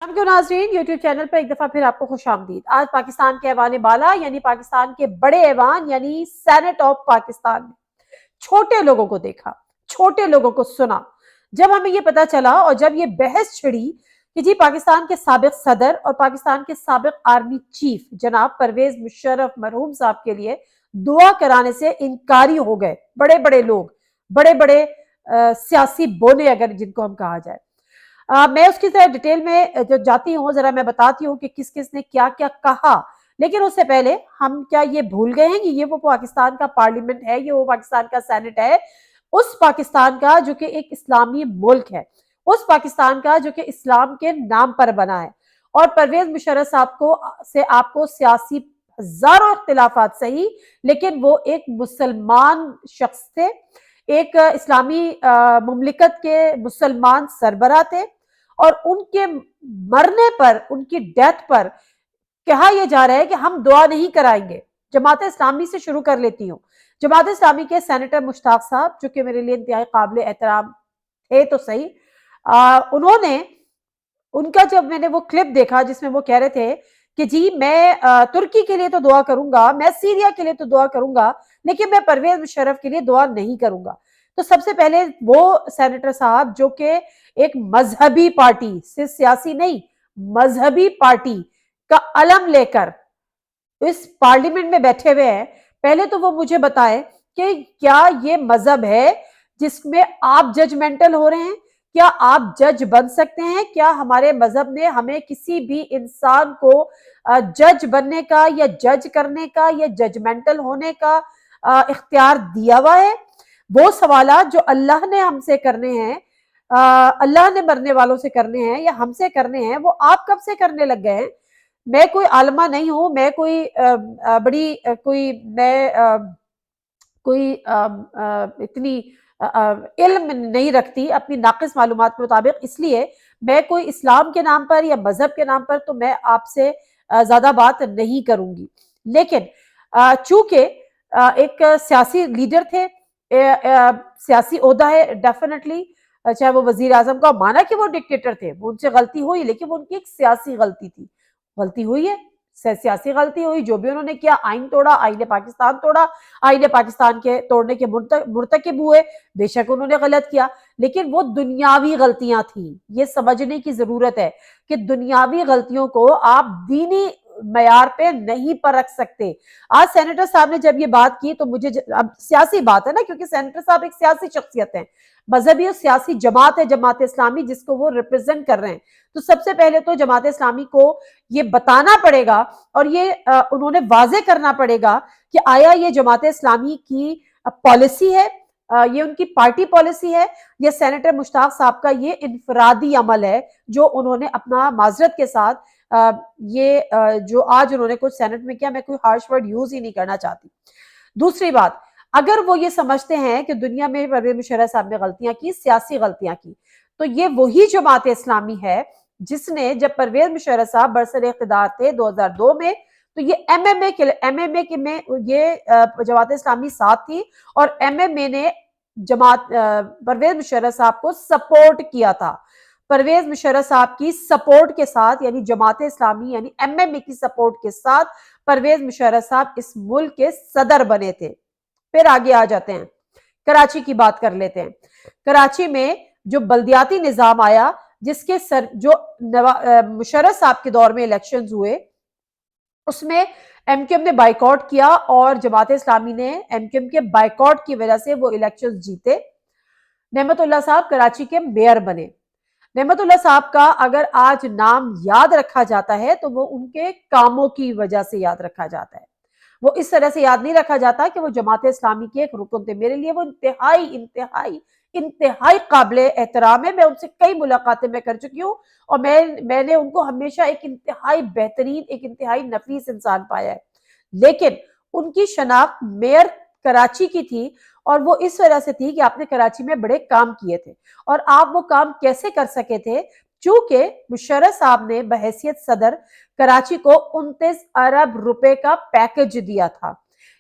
سلام کے ناظرین، یوٹیوب چینل پر ایک دفعہ پھر آپ کو خوش آمدید۔ آج پاکستان کے ایوان بالا یعنی پاکستان کے بڑے ایوان یعنی سینٹ آف پاکستان میں چھوٹے لوگوں کو دیکھا، چھوٹے لوگوں کو سنا۔ جب ہمیں یہ پتا چلا اور جب یہ بحث چھڑی کہ جی پاکستان کے سابق صدر اور پاکستان کے سابق آرمی چیف جناب پرویز مشرف مرحوم صاحب کے لیے دعا کرانے سے انکاری ہو گئے، بڑے بڑے لوگ، بڑے بڑے سیاسی بونے اگر جن کو ہم کہا جائے۔ میں اس کی طرح ڈیٹیل میں جو جاتی ہوں ذرا میں بتاتی ہوں کہ کس کس نے کیا کیا کہا، لیکن اس سے پہلے ہم کیا یہ بھول گئے ہیں کہ یہ وہ پاکستان کا پارلیمنٹ ہے، یہ وہ پاکستان کا سینٹ ہے، اس پاکستان کا جو کہ ایک اسلامی ملک ہے، اس پاکستان کا جو کہ اسلام کے نام پر بنا ہے۔ اور پرویز مشرف صاحب سے آپ کو سیاسی ہزاروں اختلافات صحیح، لیکن وہ ایک مسلمان شخص تھے، ایک اسلامی مملکت کے مسلمان سربراہ تھے، اور ان کے مرنے پر، ان کی ڈیتھ پر کہا یہ جا رہا ہے کہ ہم دعا نہیں کرائیں گے۔ جماعت اسلامی سے شروع کر لیتی ہوں۔ جماعت اسلامی کے سینیٹر مشتاق صاحب جو کہ میرے لیے انتہائی قابل احترام تھے تو صحیح، انہوں نے، ان کا جب میں نے وہ کلپ دیکھا جس میں وہ کہہ رہے تھے کہ جی میں ترکی کے لیے تو دعا کروں گا، میں سیریا کے لیے تو دعا کروں گا، لیکن میں پرویز مشرف کے لیے دعا نہیں کروں گا۔ تو سب سے پہلے وہ سینیٹر صاحب جو کہ ایک مذہبی پارٹی، صرف سیاسی نہیں، مذہبی پارٹی کا علم لے کر اس پارلیمنٹ میں بیٹھے ہوئے ہیں، پہلے تو وہ مجھے بتائیں کہ کیا یہ مذہب ہے جس میں آپ ججمنٹل ہو رہے ہیں؟ کیا آپ جج بن سکتے ہیں؟ کیا ہمارے مذہب نے ہمیں کسی بھی انسان کو جج بننے کا یا جج کرنے کا یا ججمنٹل ہونے کا اختیار دیا ہوا ہے؟ وہ سوالات جو اللہ نے ہم سے کرنے ہیں، اللہ نے مرنے والوں سے کرنے ہیں یا ہم سے کرنے ہیں، وہ آپ کب سے کرنے لگ گئے ہیں؟ میں کوئی عالمہ نہیں ہوں، میں کوئی بڑی کوئی میں کوئی اتنی علم نہیں رکھتی اپنی ناقص معلومات کے مطابق، اس لیے میں کوئی اسلام کے نام پر یا مذہب کے نام پر تو میں آپ سے زیادہ بات نہیں کروں گی۔ لیکن چونکہ ایک سیاسی لیڈر تھے، سیاسی عہدہ ہے ڈیفینیٹلی، چاہے وہ وزیر اعظم کا مانا کہ وہ ڈکٹیٹر تھے، وہ ان سے غلطی ہوئی، لیکن وہ ان کی ایک سیاسی غلطی تھی، غلطی ہوئی ہے، سیاسی غلطی ہوئی، جو بھی انہوں نے کیا، آئین توڑا، آئین پاکستان توڑا، آئین پاکستان کے توڑنے کے مرتکب ہوئے، بے شک انہوں نے غلط کیا، لیکن وہ دنیاوی غلطیاں تھیں۔ یہ سمجھنے کی ضرورت ہے کہ دنیاوی غلطیوں کو آپ دینی معیار پہ نہیں پرکھ سکتے۔ آج سینیٹر صاحب نے جب یہ بات کی تو مجھے اب سیاسی بات ہے نا، کیونکہ سینیٹر صاحب ایک سیاسی شخصیت ہیں، مذہبی اور سیاسی جماعت ہے جماعت اسلامی جس کو وہ ریپرزینٹ کر رہے ہیں، تو سب سے پہلے تو جماعت اسلامی کو یہ بتانا پڑے گا اور یہ انہوں نے واضح کرنا پڑے گا کہ آیا یہ جماعت اسلامی کی پالیسی ہے، یہ ان کی پارٹی پالیسی ہے، یا سینیٹر مشتاق صاحب کا یہ انفرادی عمل ہے جو انہوں نے اپنا معذرت کے ساتھ یہ جو آج انہوں نے کچھ سینٹ میں کیا، میں کوئی ہارش ورڈ یوز ہی نہیں کرنا چاہتی۔ دوسری بات، اگر وہ یہ سمجھتے ہیں کہ دنیا میں پرویز مشرف صاحب نے غلطیاں کی، سیاسی غلطیاں کی، تو یہ وہی جماعت اسلامی ہے جس نے جب پرویز مشرف صاحب برسر اقتدار تھے 2002 میں، تو یہ ایم ایم اے کے میں یہ جماعت اسلامی ساتھ تھی، اور ایم ایم اے نے جماعت پرویز مشرف صاحب کو سپورٹ کیا تھا۔ پرویز مشرف صاحب کی سپورٹ کے ساتھ، یعنی جماعت اسلامی یعنی ایم ایم اے کی سپورٹ کے ساتھ پرویز مشرف صاحب اس ملک کے صدر بنے تھے۔ پھر آگے آ جاتے ہیں، کراچی کی بات کر لیتے ہیں۔ کراچی میں جو بلدیاتی نظام آیا، جس کے جو مشرف صاحب کے دور میں الیکشنز ہوئے، اس میں ایم کیو ایم نے بائیکاٹ کیا اور جماعت اسلامی نے ایم کیو ایم کے بائیکاٹ کی وجہ سے وہ الیکشنز جیتے۔ نعمت اللہ صاحب کراچی کے میئر بنے۔ نعمت اللہ صاحب کا اگر آج نام یاد رکھا جاتا ہے تو وہ ان کے کاموں کی وجہ سے یاد رکھا جاتا ہے، وہ اس طرح سے یاد نہیں رکھا جاتا کہ وہ جماعت اسلامی کے ایک رکن تھے۔ میرے لیے وہ انتہائی قابل احترام ہے، میں ان سے کئی ملاقاتیں میں کر چکی ہوں، اور میں نے ان کو ہمیشہ ایک انتہائی بہترین، ایک انتہائی نفیس انسان پایا ہے، لیکن ان کی شناخت میئر کراچی کی تھی، اور وہ اس وجہ سے تھی کہ آپ نے کراچی میں بڑے کام کیے تھے، اور آپ وہ کام کیسے کر سکے تھے؟ چونکہ مشرف صاحب نے بحیثیت صدر کراچی کو 29 ارب روپے کا پیکج دیا تھا،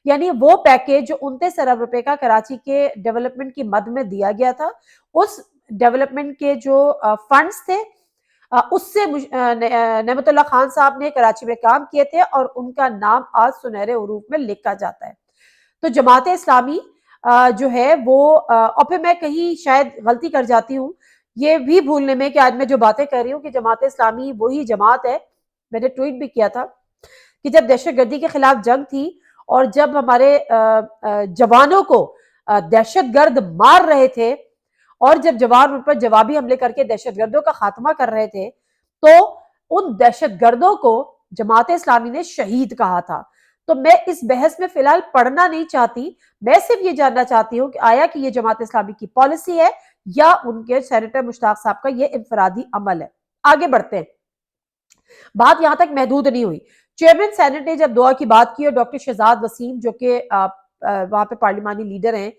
یعنی وہ پیکج جو 29 ارب روپے کا کراچی کے ڈیولپمنٹ کی مد میں دیا گیا تھا، اس ڈیولپمنٹ کے جو فنڈز تھے اس سے نعمت اللہ خان صاحب نے کراچی میں کام کیے تھے اور ان کا نام آج سنہرے حروف میں لکھا جاتا ہے۔ تو جماعت اسلامی جو ہے وہ اور پھر میں کہیں شاید غلطی کر جاتی ہوں یہ بھی بھولنے میں کہ آج میں جو باتیں کر رہی ہوں کہ جماعت اسلامی وہی جماعت ہے، میں نے ٹویٹ بھی کیا تھا کہ جب دہشت گردی کے خلاف جنگ تھی اور جب ہمارے جوانوں کو دہشت گرد مار رہے تھے اور جب جوان ان پر جوابی حملے کر کے دہشت گردوں کا خاتمہ کر رہے تھے تو ان دہشت گردوں کو جماعت اسلامی نے شہید کہا تھا۔ تو میں اس بحث میں فی الحال پڑھنا نہیں چاہتی، میں صرف یہ جاننا چاہتی ہوں کہ آیا کہ یہ جماعت اسلامی کی پالیسی ہے یا ان کے سینیٹر مشتاق صاحب کا یہ انفرادی عمل ہے۔ آگے بڑھتے ہیں، بات یہاں تک محدود نہیں ہوئی۔ چیئرمین سینٹ نے جب دعا کی بات کی اور ڈاکٹر شہزاد وسیم جو کہ وہاں پہ پارلیمانی لیڈر ہیں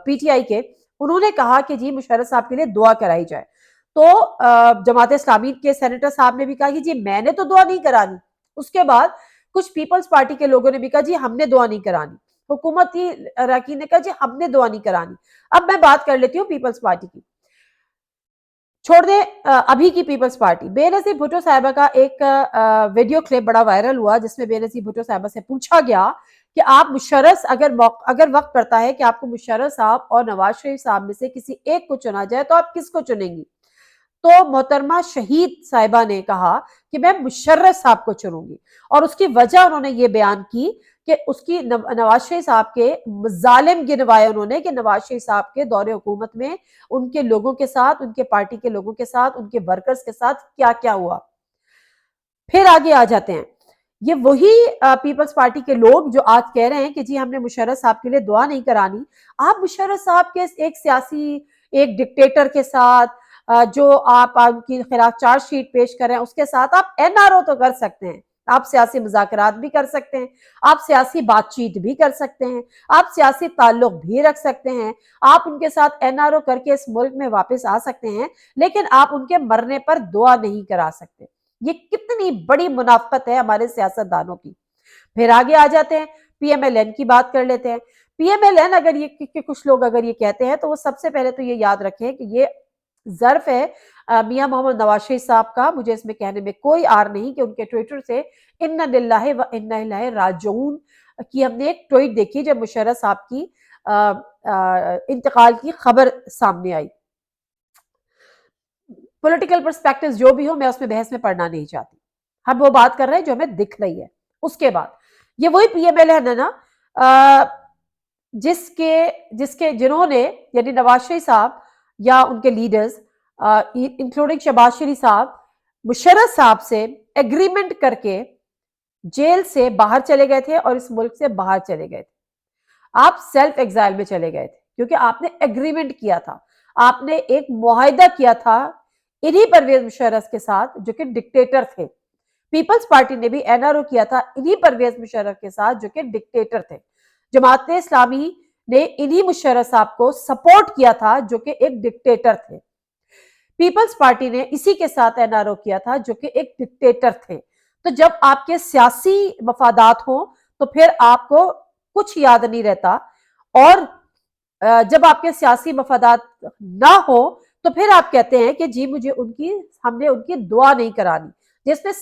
پی ٹی آئی کے، انہوں نے کہا کہ جی مشرف صاحب کے لیے دعا کرائی جائے۔ تو جماعت اسلامی کے سینیٹر صاحب نے بھی کہا کہ جی میں نے تو دعا نہیں کرانی۔ اس کے بعد کچھ پیپلز پارٹی کے لوگوں نے بھی کہا جی ہم نے دعا نہیں کرانی، حکومتی اراکین نے کہا جی ہم نے دعا نہیں کرانی۔ اب میں بات کر لیتی ہوں پیپلز پارٹی کی، چھوڑ دیں ابھی کی پیپلز پارٹی۔ بے نظیر بھٹو صاحبہ کا ایک ویڈیو کلپ بڑا وائرل ہوا جس میں بے نظیر بھٹو صاحبہ سے پوچھا گیا کہ آپ مشرف اگر وقت پڑتا ہے کہ آپ کو مشرف صاحب اور نواز شریف صاحب میں سے کسی ایک کو چنا جائے تو آپ کس کو چنیں گی؟ تو محترمہ شہید صاحبہ نے کہا کہ میں مشرف صاحب کو چنوں گی، اور اس کی وجہ انہوں نے یہ بیان کی کہ اس کی نواز شریف صاحب کے ظالم گنوائے انہوں نے کہ نواز شریف صاحب کے دور حکومت میں ان کے لوگوں کے ساتھ، ان کے پارٹی کے لوگوں کے ساتھ، ان کے ورکرز کے ساتھ کیا کیا ہوا۔ پھر آگے آ جاتے ہیں، یہ وہی پیپلز پارٹی کے لوگ جو آج کہہ رہے ہیں کہ جی ہم نے مشرف صاحب کے لیے دعا نہیں کرانی۔ آپ مشرف صاحب کے ایک سیاسی ایک ڈکٹیٹر کے ساتھ جو آپ ان کی خلاف چارج شیٹ پیش کر رہے ہیں اس کے ساتھ آپ این آر او تو کر سکتے ہیں، آپ سیاسی مذاکرات بھی کر سکتے ہیں، آپ سیاسی بات چیت بھی کر سکتے ہیں، آپ سیاسی تعلق بھی رکھ سکتے ہیں، آپ ان کے ساتھ این آر او کر کے اس ملک میں واپس آ سکتے ہیں، لیکن آپ ان کے مرنے پر دعا نہیں کرا سکتے۔ یہ کتنی بڑی منافقت ہے ہمارے سیاست دانوں کی۔ پھر آگے آ جاتے ہیں، پی ایم ایل این کی بات کر لیتے ہیں۔ پی ایم ایل این اگر یہ کچھ لوگ اگر یہ کہتے ہیں تو وہ سب سے پہلے تو یہ یاد رکھیں کہ یہ ظرف ہے میاں محمد نواز شریف صاحب کا۔ مجھے اس میں کہنے میں کوئی آر نہیں کہ ان کے ٹویٹر سے انا للہ و انا الیہ راجعون کی ہم نے ایک ٹویٹ دیکھی جب مشرف صاحب کی انتقال کی خبر سامنے آئی۔ پولیٹیکل پرسپیکٹیوز جو بھی ہو میں اس میں بحث میں پڑھنا نہیں چاہتی، ہم وہ بات کر رہے ہیں جو ہمیں دکھ رہی ہے۔ اس کے بعد یہ وہی پی ایم ایل ہے نا جنہوں نے یعنی نواز شریف صاحب یا ان کے لیڈرز انکلوڈنگ شہباز شریف صاحب مشرف صاحب سے ایگریمنٹ کر کے جیل سے باہر چلے گئے تھے اور اس ملک سے باہر چلے گئے تھے۔ آپ سیلف ایگزائل میں چلے گئے تھے کیونکہ آپ نے ایگریمنٹ کیا تھا، آپ نے ایک معاہدہ کیا تھا انہی پرویز مشرف کے ساتھ جو کہ ڈکٹیٹر تھے۔ پیپلز پارٹی نے بھی این آر او کیا تھا انہی پرویز مشرف کے ساتھ جو کہ ڈکٹیٹر تھے۔ جماعت اسلامی نے انہی مشرف صاحب کو سپورٹ کیا تھا جو کہ ایک ڈکٹیٹر تھے۔ پیپلز پارٹی نے اسی کے ساتھ این آر او کیا تھا جو کہ ایک ڈکٹیٹر تھے۔ تو جب آپ کے سیاسی مفادات ہوں تو پھر آپ کو کچھ یاد نہیں رہتا، اور جب آپ کے سیاسی مفادات نہ ہو تو پھر آپ کہتے ہیں کہ جی ہم نے ان کی دعا نہیں کرانی، جس میں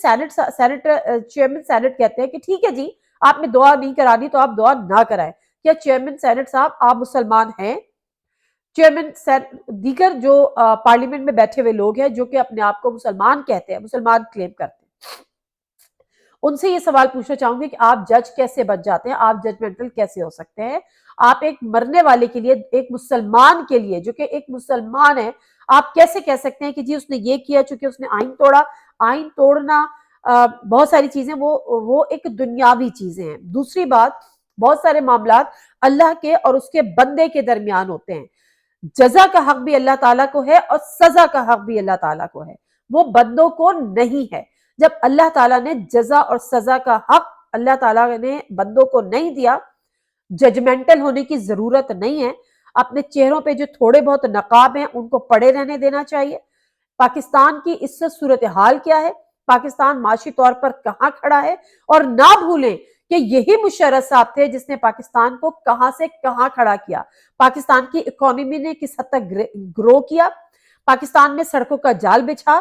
چیئرمین سینٹ کہتے ہیں کہ ٹھیک ہے جی آپ نے دعا نہیں کرانی تو آپ دعا نہ کرائیں۔ کیا چیئرمین سینٹ صاحب آپ مسلمان ہیں؟ چیئرمین دیگر جو پارلیمنٹ میں بیٹھے ہوئے لوگ ہیں جو کہ اپنے آپ کو مسلمان کہتے ہیں، مسلمان کلیم کرتے ہیں، ان سے یہ سوال پوچھنا چاہوں گی کہ آپ جج کیسے بچ جاتے ہیں؟ آپ ججمنٹل کیسے ہو سکتے ہیں؟ آپ ایک مرنے والے کے لیے، ایک مسلمان کے لیے جو کہ ایک مسلمان ہے، آپ کیسے کہہ سکتے ہیں کہ جی اس نے یہ کیا چونکہ اس نے آئین توڑا؟ آئین توڑنا بہت ساری چیزیں وہ ایک دنیاوی چیزیں ہیں۔ دوسری بات، بہت سارے معاملات اللہ کے اور اس کے بندے کے درمیان ہوتے ہیں۔ جزا کا حق بھی اللہ تعالیٰ کو ہے اور سزا کا حق بھی اللہ تعالیٰ کو ہے، وہ بندوں کو نہیں ہے۔ جب اللہ تعالیٰ نے جزا اور سزا کا حق اللہ تعالیٰ نے بندوں کو نہیں دیا، ججمنٹل ہونے کی ضرورت نہیں ہے۔ اپنے چہروں پہ جو تھوڑے بہت نقاب ہیں ان کو پڑے رہنے دینا چاہیے۔ پاکستان کی اس سے صورتحال کیا ہے، پاکستان معاشی طور پر کہاں کھڑا ہے، اور نہ بھولیں کہ یہی مشرف صاحب تھے جس نے پاکستان کو کہاں سے کہاں کھڑا کیا، پاکستان کی اکانومی نے کس حد تک گرو کیا، پاکستان میں سڑکوں کا جال بچھا،